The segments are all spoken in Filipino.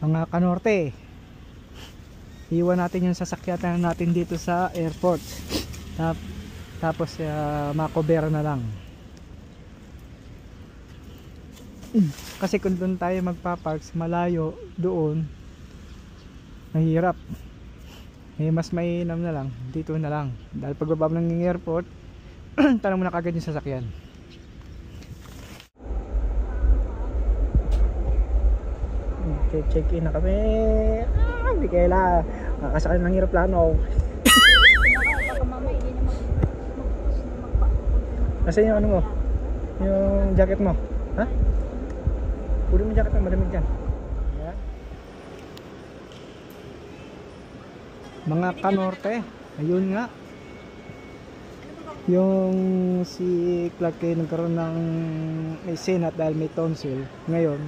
Mga kanorte, iwan natin yung sasakyan natin dito sa airport. Tapos makobera na lang. Kasi kung doon tayo magpaparks malayo doon, mahirap. Mas mainam na lang dito na lang. Dahil pagbaba mo ng airport, tanong mo na kagad yung sasakyan. Check in na kami. Hindi kaila makasakay ng aeroplano. Baka mama hindi na Nasaan yung ano mo? Yung jacket mo? Ha? Puli mo jacket mo, malamig dyan. Ayan. Mga kanorte, ayun nga. Yung si Clark ay nagkaroon ng may senat dahil may tonsil. Ngayon,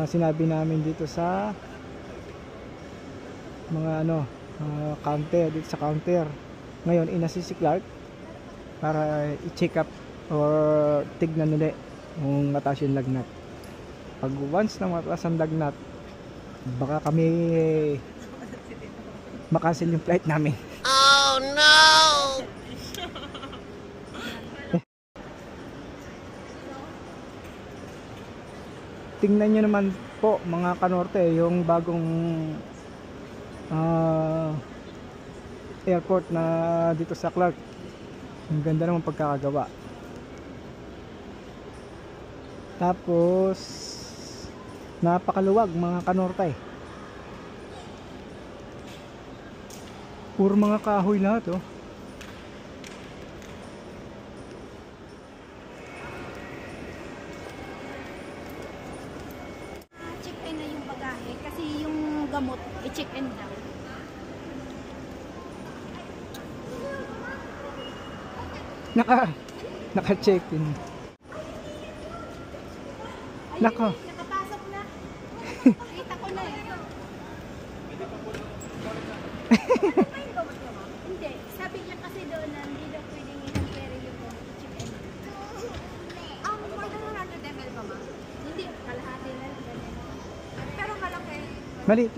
sinabi namin dito sa mga counter, dito sa counter. Ngayon, inasist si Clark para i-check up or tignan ulit kung mataas yung lagnat. Pag once na mataas ang lagnat, baka kami makancel yung flight namin. Oh no! Tingnan nyo naman po mga kanorte yung bagong airport na dito sa Clark. Ang ganda naman pagkakagawa. Tapos napakaluwag mga kanorte. Puro mga kahoy lahat oh. check-in na yung bagahe kasi yung gamot i-check-in daw. Naka-check-in. Nako. Nakapasok na. Kita ko na eh. Hindi. Sabi niya kasi doon na hindi daw pwedeng i-compare yung check-in. More than 100 ml pa ma? Hindi. Kalahati na lang. Pero malaki. Maliit.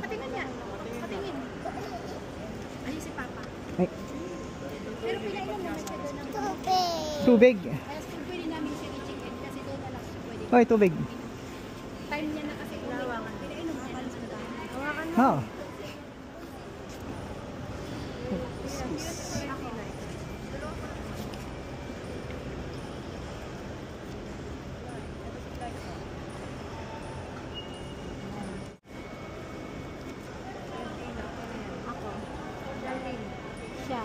Patingin niya. Patingin. Ayun si Papa. Ay, Pero pinainom naman siya doon ng tubig. Kaya pwede namin siya i-check-in kasi doon na lang siya pwede. Oy, tubig. Time niya na kasi umiwangan. Pinainom niya lang sa dami. Ha. Siya.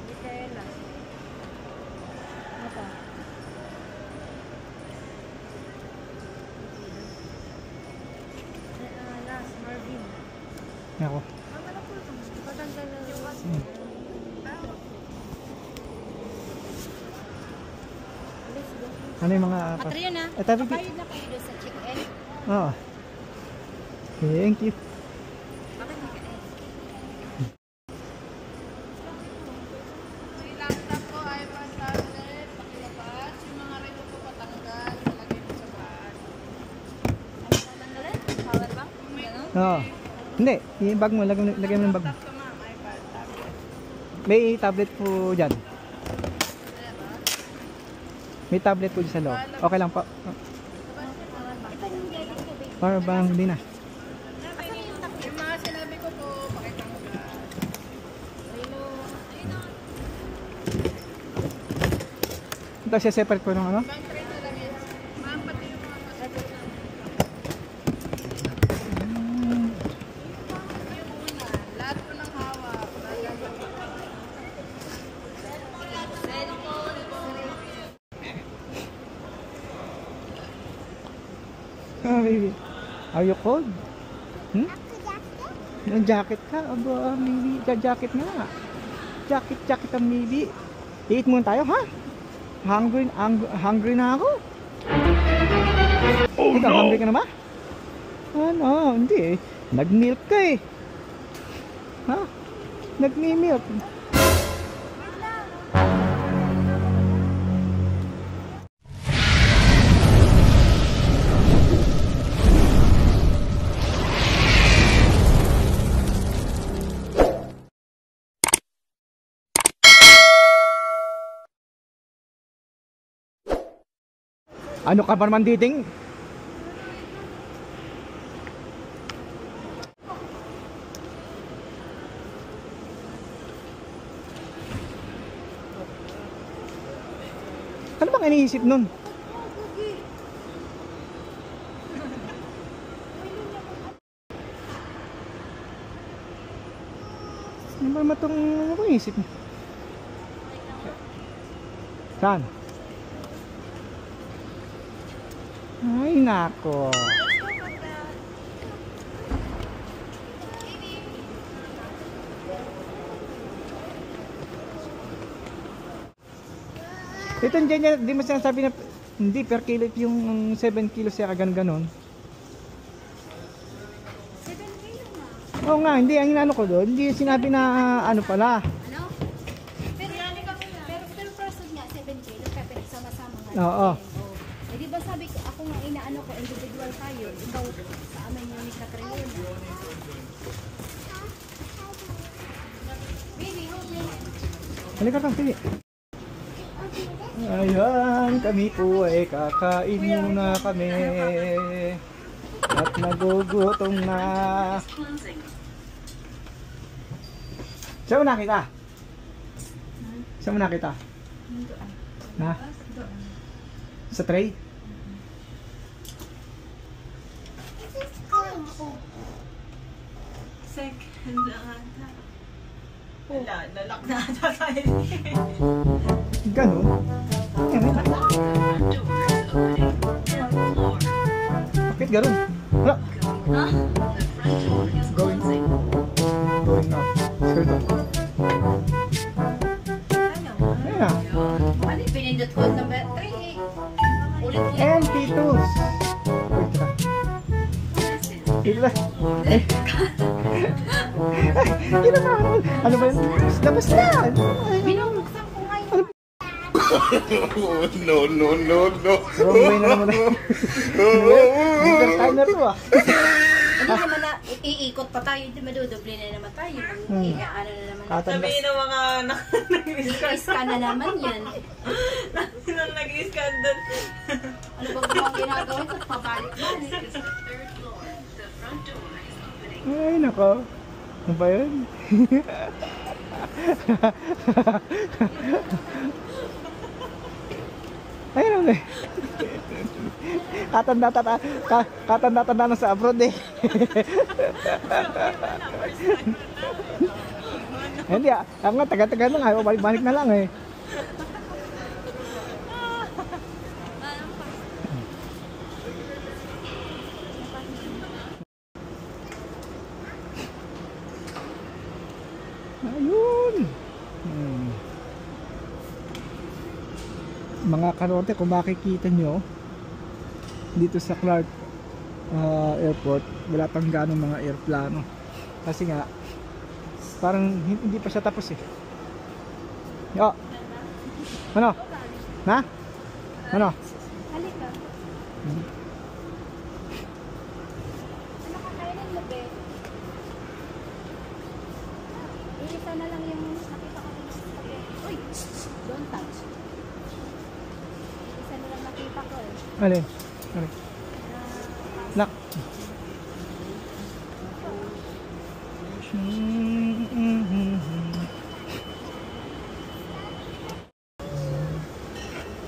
Micaela. Ito. Last, Marvin. Ako. Patanggal na yung Ano yung mga Patriyo na. tabi. Bayad na kayo doon sa check-in. Oh. Thank you. Bakit Micaela? May laptop ko, iPad, tablet, pakilabas. Yung mga relo ko patanggal, talagay mo sa bag. Ano tatanggalin? Power bank? Ganun? Oo. Hindi, yung bag mo, lagay mo ng bag mo. Laptop ko ma'am, iPad, tablet. May tablet po dyan. May tablet po dyan sa loob. Okay lang po. Ito yung galing tubig. Para bang hindi na. Yung mga sinabi ko po, pakitanggal. Relo. Ito siya separate po ng ano? Bang tray na lang yan. Ma'am, pati yung mga masakit. Yung una, lahat po ng hawak. Ah, baby. Are you cold? Hmm? Yung jacket ka? Aba, maybe. Jacket nga. Jacket ang maybe. Eat muna tayo, ha? Hungry na ako. Oh, ikaw, no! Hungry ka na ba? Ano, hindi eh. Nag-milk ka eh. Ha? Nag-milk. Ano ka ba naman dating? Ano bang iniisip nun? Ano ba naman itong ano bang iniisip mo? Saan? Ay nako. Ito dyan, di mo sinasabi na hindi per kilo yung 7 kilos siya ganon. 7 kilo na. Oo nga, hindi ang inano ko doon, hindi sinabi na ano pala. Ano? Pero person nga, 7 kilo, kaya pinagsama-sama nga. Oo. Eh di ba sabi ko, ako nga inaano ko, individual tayo. Ikaw, sa amin yung nagkatrayon. Baby, hold me. Halika ka, sige. Ayan, kami po ay kakain muna kami. At nagugutom na. Saan mo nakita? Saan mo nakita? Ha? Sa tray? Second na ata. Wala, lalak na ata tayo. Ganon. Bakit ganon? Wala. Going up. Skirt up. Ayan na. Ano yung pinindot ko? Number 3 eh. Ulit-ulit. And Titus. Wait ka. Dito na. Eh. Dito na. Ano ba yun? Labas na. Binubuksan ko ngayon. No. Wrong way na naman. Entertainer to ah. Hindi naman na, iikot pa tayo, hindi madudoble na naman tayo. Ano na naman. Sabihin ng mga I-scan na naman yan. nang nag-i-scan doon. Ano ba mga ginagawa ito? Pabalik-balik. Ay nako. Ano ba yun? Ayun eh. Katanda-tanda na sa abroad eh. Hindi ah, ang nga taga-taga na nga, balik-balik na lang eh. Ayun. Mga karote, kung makikita nyo dito sa Clark Airport, wala pang ganong mga airplano kasi nga parang hindi pa siya tapos eh. Yo. Ano? Na? Ano? Halika. Ano kakainin mo, be? Iisa na lang yung nakita ko ng spaghetti. Uy! Don't touch. Iisa na lang nakita ko eh. Alin? Alin? Nak.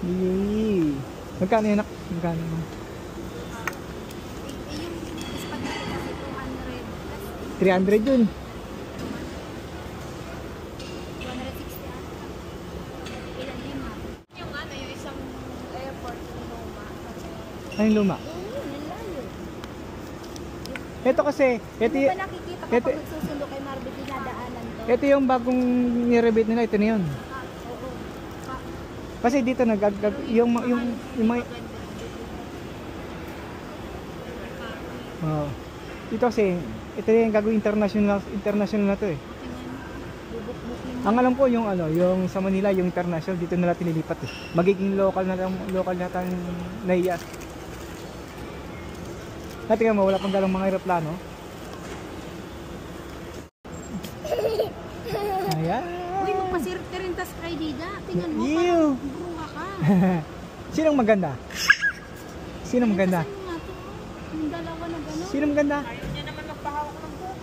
Yay. Magkano yun, nak? Magkano yun? Yung spaghetti kasi 200 plus 300 yun. 260 ata. Ilan din ha? Yung ano, yung isang airport ng Loma. Ano yung luma? Yun, layo. Ito kasi, ito, Ano ba nakikita ko ito- pag nagsusundo kay Marvin, dinadaanan to? ito yung bagong nirebate nila, ito na yun. Oo. Kasi dito yung mga oh. Dito kasi ito yung gagawin international na to eh. Ang alam ko yung ano, yung sa Manila yung international dito nila tinilipat eh. Magiging local na tang naiya. Tingnan mo, wala pang galang mga eroplano. Ayan. Uy, magpasirte rin tas kay Dida. Tingnan mo, Ew. parang bruha ka. Sinong maganda? Sino maganda? Saan nga to? Yung dalawa na gano'n. Sino maganda? Ayaw niya naman magpahawak ng buhok.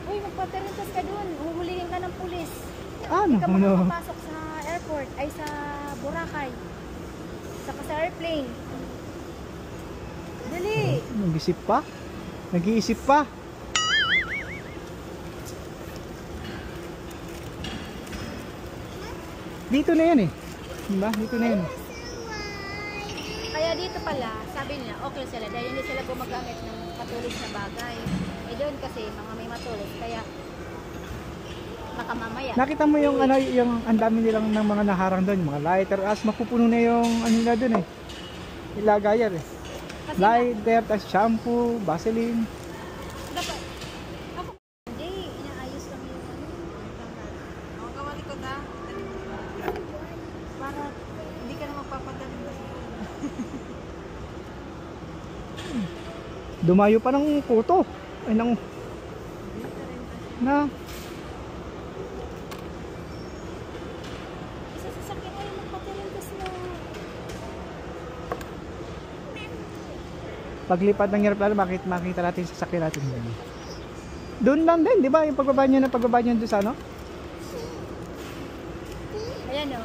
Uy, magpaparentas ka doon. Uhulihin ka ng pulis. Ano? Hindi ka Ano? makakapasok sa airport, ay sa Boracay. Saka sa airplane. Dali! Nag-isip pa? Nag-iisip pa? Dito na yan eh. Diba? Dito na yan. Kaya dito pala, sabi nila, okay sila dahil hindi sila gumagamit ng matulis na bagay. Eh doon kasi, mga may matulis, kaya baka mamaya. Nakita mo yung ano, yung ang dami nilang ng mga naharang doon, mga lighter as mapupuno na yung ano nila doon eh. Ilagayan eh. Kasi Lighter, tas shampoo, Vaseline. dapat, ako, hindi, inaayos lang yung ano. Ako kawali ko na. Para hindi ka na magpapadaling ba. Dumayo pa ng kuto. Ay nang na Isa sa sakit ay magpaparentas na. paglipad ng aeroplano, makita natin sa sakyan natin. Doon lang din, di ba? Yung pagbaba niya doon sa ano? Ayan o.